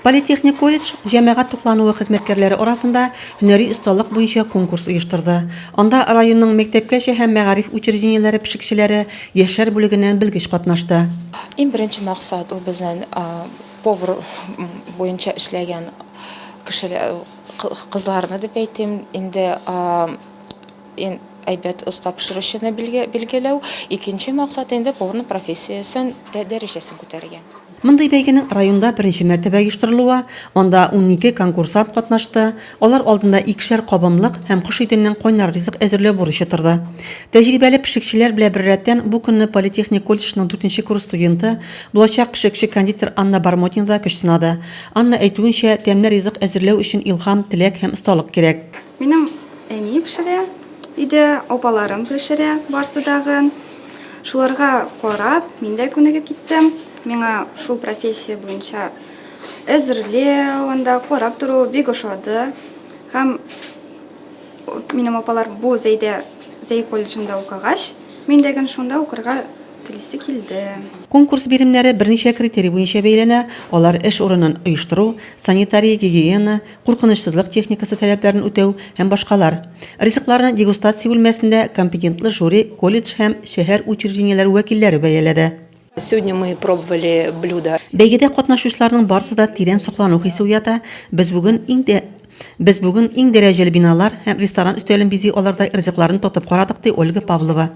Политехник колледж җәмәгать туклануы хезмәткәрләре арасында һөнәри осталык буенча конкурс оештырды. Анда районның мәктәпкәчә һәм мәгариф учреждениеләре пешекчеләре, яшьләр бүлегеннән белгеч катнашты. Иң беренче максат ул безнең повар буенча эшләгән кешеләр кызларны дип әйтим, инде әйбәт оста пешерүчене билгеләү. Икенче максат инде поварның профессиясен дәрәҗәсен күтәргән. Мондый бәйгенең районда беренче мәртәбә оештырылуы, анда 12 конкурсант катнашты. Алар алдында икешәр кабымлык һәм кош иденнән кайнар ризык әзерләү бурычы торды. Тәҗрибәле пешекчеләр белән беррәттән бу көнне Политехник колледжның 4нче курс студенты, булачак пешекче кондитер Анна Бармотина да көч сынады. Анна әйтүенчә, тәмле ризык әзерләү өчен илһам, теләк һәм осталык кирәк. Минем әни пешерә, иде апаларым пешерә барсы дагы. Шуларга карап, мин дә күнегеп киттем. Миңа шул профессия буенча әзерләү, анда карап тору бик ошады. Һәм минем апалар бу Зәй колледжында укыгач, мин дә шунда укырга телисе килде. Конкурс биремнәре берничә критерий буенча бәяләнә. Алар эш урынын оештыру, санитария, гигиена, куркынычсызлык техникасы таләпләрен үтәү һәм башкалар. Ризыкларны дегустация бүлмәсендә компетентлы жюри, колледж һәм шәһәр учреждениеләре вәкилләре бәяләде. Сегодня мы пробовали блюда. Бәйгедә катнашучыларның барысы да тирән соклану хисе уята. Без бүген иң дәрәҗәле биналар һәм ресторан өстәлен бизи аларда ризыкларын тотып карадык, ди Ольга Павлова.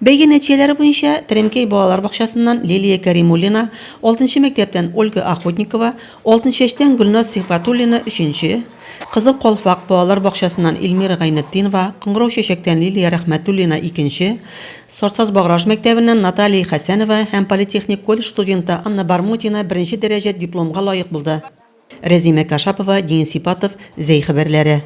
Бәйге нәтиҗәләре буенча Тәремкәй балалар бакчасыннан Лилия Кәримуллина, 6нчы мәктәптән Ольга Охотникова, 6нчы яшьтән Гөлназ Сихбатуллина 3нче, Кызыл Калфак балалар бакчасыннан Илмира Гайнетдинова, Кыңгырау чәчәктән Лилия Рәхмәтуллина 2нче, Сорсаз Баграж мәктәбеннән Наталья Хәсәнова һәм Политехник колледж студенты Анна Бармотина 1нче дәрәҗә дипломга лаек булды. Рәзимә Кашапова, Денис Сипатов, Зәй хәбәрләре.